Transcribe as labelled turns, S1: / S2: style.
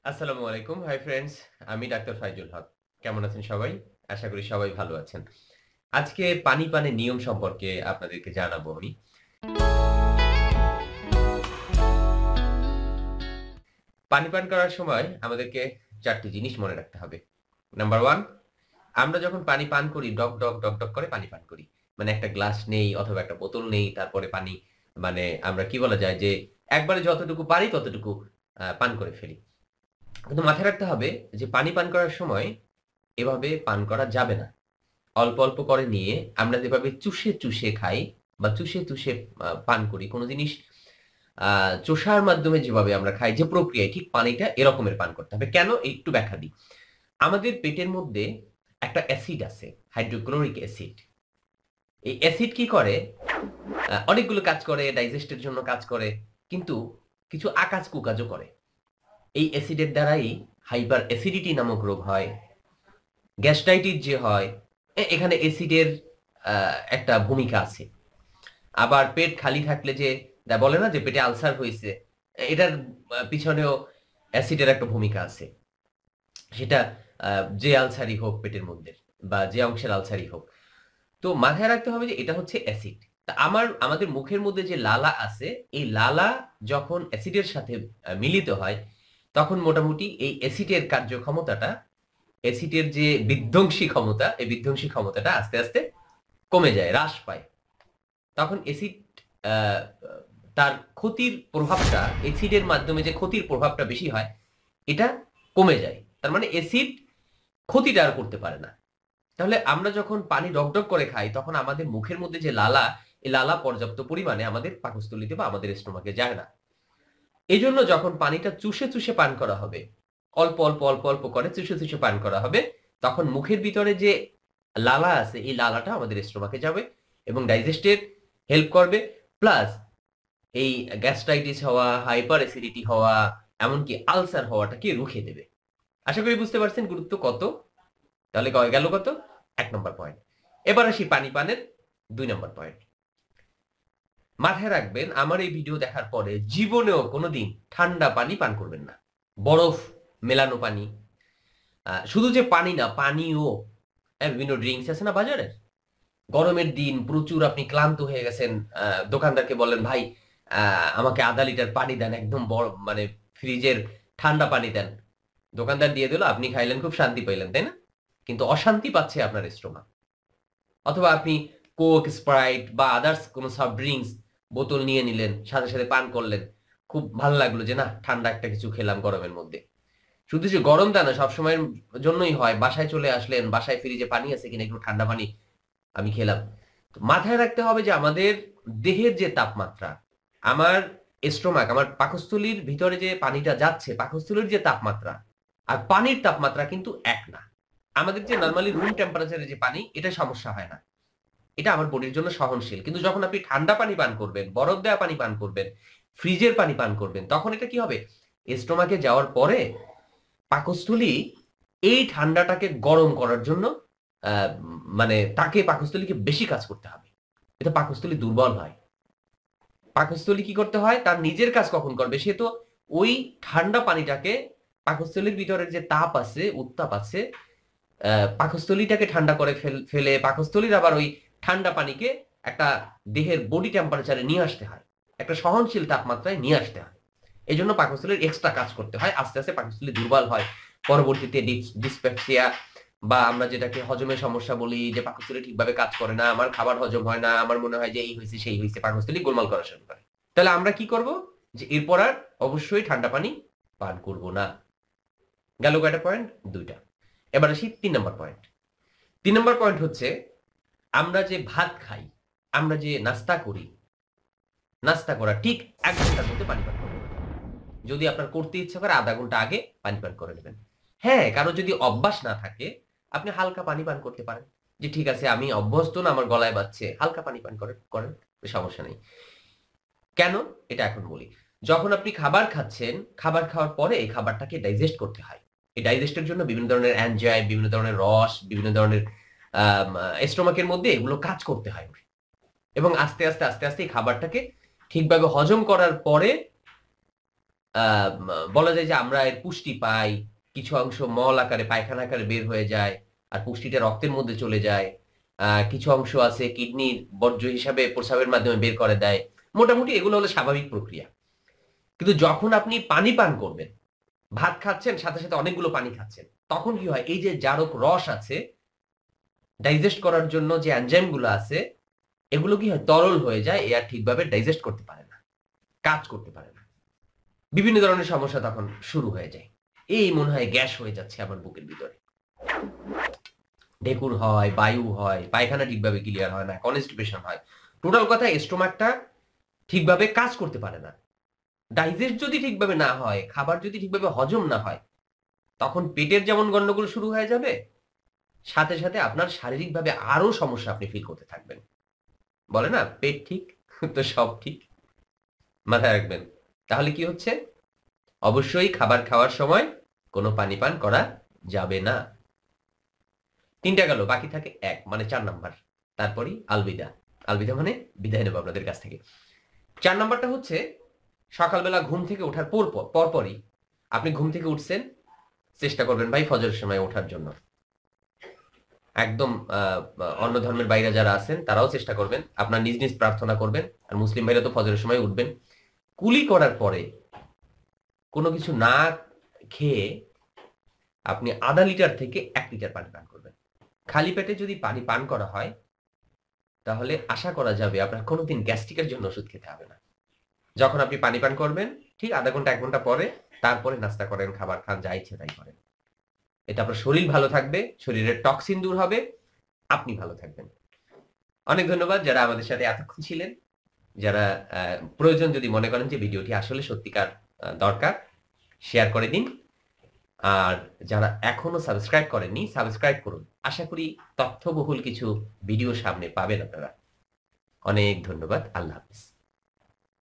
S1: আসসালামু আলাইকুম। Hi friends, আমি ডাক্তার ফাইজুল হক। কেমন আছেন সবাই? আশা করি সবাই ভালো আছেন। আজকে পানি পানের নিয়ম সম্পর্কে আপনাদেরকে জানাবো আমি। পানি পান করার সময় আমাদেরকে ৪ টি জিনিস মনে রাখতে হবে। নাম্বার 1, আমরা যখন পানি পান করি ডক করে পানি পান করি। মানে একটা গ্লাস নেই অথবা একটা বোতল নেই, তারপরে পানি মানে আমরা কি বলা যায় যে একবারে যতটুকু পারি ততটুকু পান করে ফেলি। কিন্তু মাথায় রাখতে হবে যে পানি পান করার সময় এভাবে পান করা যাবে না। অল্প, অল্প করে নিয়ে আমরা যেভাবে চুষে খাই বা চুষে পান করি, কোন জিনিস আ চোষার মাধ্যমে যেভাবে আমরা খাই, যে প্রক্রিয়ায় ঠিক পানিটা এরকমের পান করতে হবে। কেন? একটু ব্যাখ্যা দিই। আমাদের পেটের মধ্যে একটা অ্যাসিড আছে, হাইড্রোক্লোরিক অ্যাসিড। এই অ্যাসিড কি করে? অনেকগুলো কাজ করে, ডাইজেস্টের জন্য কাজ করে, কিন্তু কিছু আকাজ-কুকাজও করে। এই অ্যাসিডের দ্বারাই হাইপার অ্যাসিডিটি নামক রোগ হয়। গ্যাস্ট্রাইটিস যে হয়, এখানে অ্যাসিডের একটা ভূমিকা আছে। আবার পেট খালি থাকলে যে বলে না যে পেটে আলসার হইছে, এটার পিছনেও অ্যাসিডের একটা ভূমিকা আছে। সেটা আ যে আলসারই হোক পেটের মধ্যে বা যে অংশের আলসারই হোক। তো মাথায় রাখতে হবে যে এটা হচ্ছে অ্যাসিড। তা আমাদের মুখের মধ্যে যে লালা আছে, এই লালা যখন অ্যাসিডের সাথে মিলিত হয়, তখন মোটামুটি এই অ্যাসিডের কার্যক্ষমতাটা, অ্যাসিডের যে বিধ্বংসী ক্ষমতা, এই বিধ্বংসী ক্ষমতাটা আস্তে, আস্তে কমে যায়, হ্রাস পায়। তখন অ্যাসিড আ তার ক্ষতির প্রভাবটা, অ্যাসিডের মাধ্যমে যে ক্ষতির প্রভাবটা বেশি হয়, এটা কমে যায়। তার মানে অ্যাসিড ক্ষতিটা আর করতে পারে না। তাহলে আমরা যখন পানি ডক করে খাই, তখন আমাদের মুখের মধ্যে যে লালা, এই লালা পর্যাপ্ত পরিমাণে আমাদের পাকস্থলীতে বা আমাদের স্টোমাকে যায় না। এজন্য যখন পানিটা চুষে পান করা হবে, অল্প করে চুষে পান করা হবে, তখন মুখের ভিতরে যে লালা আছে, এই লালাটা আমাদের স্টোমাকে যাবে এবং ডাইজেস্টের হেল্প করবে। প্লাস এই গ্যাস্ট্রাইটিস হওয়া, হাইপার অ্যাসিডিটি হওয়া, এমনকি আলসার হওয়াটাকে রুখে দেবে। আশা করি বুঝতে পারছেন গুরুত্ব কত? তাহলে গেল কত? ১ নম্বর পয়েন্ট। এবার আসি পানি পানের ২ নম্বর পয়েন্ট। মাথায় রাখবেন, আমার এই ভিডিও দেখার পরে জীবনেও কোনোদিন ঠান্ডা পানি পান করবেন না। বরফ মেলানো পানি, শুধু যে পানি না, পানীয়, বিভিন্ন ড্রিংকস আছে না বাজারের? গরমের দিন প্রচুর আপনি ক্লান্ত হয়ে গেছেন, দোকানদারকে বললেন, "ভাই, আ আমাকে ০.৫ লিটার পানি দেন, একদম মানে ফ্রিজের ঠান্ডা পানি দেন।" দোকানদার দিয়ে দিল, আপনি খাইলেন, খুব শান্তি পাইলেন, তাই না? কিন্তু অশান্তি পাচ্ছে আপনার স্টোমাক। অথবা আপনি কোক, স্প্রাইট বা আদার্স কোন সফট ড্রিংকস বোতল নিয়ে নিলেন, সাথে পান করলেন। খুব ভাল লাগলো যে, নাহ, ঠান্ডা একটা কিছু খেলাম গরমের মধ্যে। শুধু যে গরম তা না, সবসময়ের জন্যই হয়। বাসায় চলে আসলেন, বাসায় ফ্রিজে পানি আছে কিনা একটু ঠান্ডা পানি আমি খেলাম। তো মাথায় রাখতে হবে যে আমাদের দেহের যে তাপমাত্রা, আমার স্টোমাক, আমার পাকস্থলীর ভিতরে যে পানিটা যাচ্ছে, পাকস্থলীর যে তাপমাত্রা আর পানির তাপমাত্রা কিন্তু এক না। আমাদের যে নরমালি রুম টেম্পারেচার এর যে পানি, এটা সমস্যা হয় না। এটা আমার বডির জন্য সহনশীল। কিন্তু যখন আপনি ঠান্ডা পানি পান করবেন, বরফ দেওয়া পানি পান করবেন, ফ্রিজের পানি পান করবেন, তখন এটা কি হবে? স্টোমাকে যাওয়ার পরে পাকস্থলী এই ঠান্ডাটাকে গরম করার জন্য আ মানে তাকে পাকস্থলীকে বেশি কাজ করতে হবে। এতে পাকস্থলী দুর্বল হয়। পাকস্থলী কি করতে হয়? তার নিজের কাজ কখন করবে? সে তো ওই ঠান্ডা পানিটাকে, পাকস্থলীর ভিতরের যে তাপ আছে, উত্তাপ আছে, আ পাকস্থলীটাকে ঠান্ডা করে ফেলে পাকস্থলীর আবার ওই ঠান্ডা পানিকে একটা দেহের বডি টেম্পারেচার এ নিয়ে আসতে হয়। একটা সহনশীল তাপমাত্রায় নিয়ে আসতে হয়। এজন্য পাকস্থলীর এক্সট্রা কাজ করতে হয়। আস্তে, আস্তে পাকস্থলী দুর্বল হয়। পরবর্তীতে ডিসপেপসিয়া বা আমরা যেটাকে হজমের সমস্যা বলি, যে পাকস্থলী ঠিকভাবে কাজ করে না, আমার খাবার হজম হয় না, আমার মনে হয় যে এই হইছে সেই হইছে, পাকস্থলী গোলমাল করা শুরু করে। তাহলে আমরা কি করব? যে এরপর আর অবশ্যই ঠান্ডা পানি পান করব না। গেল কয়টা পয়েন্ট? ২ টা। এবার আসি ৩ নাম্বার পয়েন্ট। ৩ নাম্বার পয়েন্ট হচ্ছে, আমরা যে ভাত খাই, আমরা যে নাস্তা করি, নাস্তা করার ঠিক ১ ঘন্টার মধ্যে পানি পান করবেন। যদি আপনার করতে ইচ্ছা করে ০.৫ ঘন্টা আগে পানি পান করে নেবেন। হ্যাঁ, কারো যদি অভ্যাস না থাকে, আপনি হালকা পানি পান করতে পারেন। যে ঠিক আছে, আমি অভ্যস্ত না, আমার গলায় বাজছে, হালকা পানি পান করেন, সমস্যা নেই। কেন? এটা এখন বলি। যখন আপনি খাবার খাচ্ছেন, খাবার খাওয়ার পরে এই খাবারটাকে ডাইজেস্ট করতে হয়। এই ডাইজেস্ট এর জন্য বিভিন্ন ধরনের এনজাইম, বিভিন্ন ধরনের রস, বিভিন্ন ধরনের আম স্টোমাকের মধ্যে এগুলো কাজ করতে হয়। এবং আস্তে, আস্তে এই খাবারটাকে ঠিকভাবে হজম করার পরে বলা যায় যে আমরা এর পুষ্টি পাই, কিছু অংশ মল আকারে পায়খানা আকারে বের হয়ে যায় আর পুষ্টিটা রক্তের মধ্যে চলে যায়। কিছু অংশ আছে কিডনির বর্জ্য হিসাবে প্রস্রাবের মাধ্যমে বের করে দেয়। মোটামুটি এগুলো হলো স্বাভাবিক প্রক্রিয়া। কিন্তু যখন আপনি পানি পান করবেন, ভাত খাচ্ছেন সাথে সাথে অনেকগুলো পানি খাচ্ছেন, তখন কি হয়, এই যে জারক রস আছে ডাইজেস্ট করার জন্য যে এনজাইম গুলো আছে, এগুলো কি হয় তরল হয়ে যায়, এ আর ঠিকভাবে ডাইজেস্ট করতে পারে না, কাজ করতে পারে না। বিভিন্ন ধরনের সমস্যা তখন শুরু হয়ে যায়। এই মনে হয় গ্যাস হয়ে যাচ্ছে আমার বুকের ভিতরে, ঢেকুর হয়, বায়ু হয়, পায়খানা ঠিকভাবে ক্লিয়ার হয় না, কনস্টিপেশন হয়। টোটাল কথা স্টোমাকটা ঠিকভাবে কাজ করতে পারে না। ডাইজেস্ট যদি ঠিকভাবে না হয়, খাবার যদি ঠিকভাবে হজম না হয়, তখন পেটের যেমন গন্ডগোল শুরু হয়ে যাবে, সাথে সাথে আপনার শারীরিকভাবে আরো সমস্যা আপনি ফিল করতে থাকবেন। বলে না পেট ঠিক তো সব ঠিক, মাথায় রাখবেন। তাহলে কি হচ্ছে, অবশ্যই খাবার খাওয়ার সময় কোনো পানি পান করা যাবে না। 3টা গেল, বাকি থাকে 1 মানে 4 নাম্বার। তারপরই আলবিদা। আলবিদা মানে বিদায় নেব আপনাদের কাছ থেকে। 4 নাম্বারটা হচ্ছে সকালবেলা ঘুম থেকে ওঠার পরপরই আপনি ঘুম থেকে উঠছেন, চেষ্টা করবেন ভাই ফজরের সময় ওঠার জন্য। একদম অন্য ধর্মের বাইরে যারা আছেন তারাও চেষ্টা করবেন, আপনার নিজ নিজ প্রার্থনা করবেন। আর মুসলিম ভাইরা তো ফজরের সময় উঠবেন। কুলি করার পরে কোনো কিছু না খেয়ে আপনি আধা লিটার থেকে 1 লিটার পানি পান করবেন। খালি পেটে যদি পানি পান করা হয়, তাহলে আশা করা যাবে আপনার কোনোদিন গ্যাস্ট্রিকের জন্য ওষুধ খেতে হবে না। যখন আপনি পানি পান করবেন, ঠিক আধা ঘন্টা 1 ঘন্টা পরে, তারপরে নাস্তা করেন, খাবার খান, যা ইচ্ছে তাই করেন। এতে আপনার শরীর ভালো থাকবে, শরীরের টক্সিন দূর হবে, আপনি ভালো থাকবেন। অনেক ধন্যবাদ যারা আমাদের সাথে এতক্ষণ ছিলেন। যারা প্রয়োজন যদি মনে করেন যে ভিডিওটি আসলে সত্যিকার দরকার, শেয়ার করে দিন। আর যারা এখনো সাবস্ক্রাইব করেননি, সাবস্ক্রাইব করুন। আশা করি তথ্যবহুল কিছু ভিডিও সামনে পাবেন আপনারা। অনেক ধন্যবাদ। আল্লাহ হাফেজ।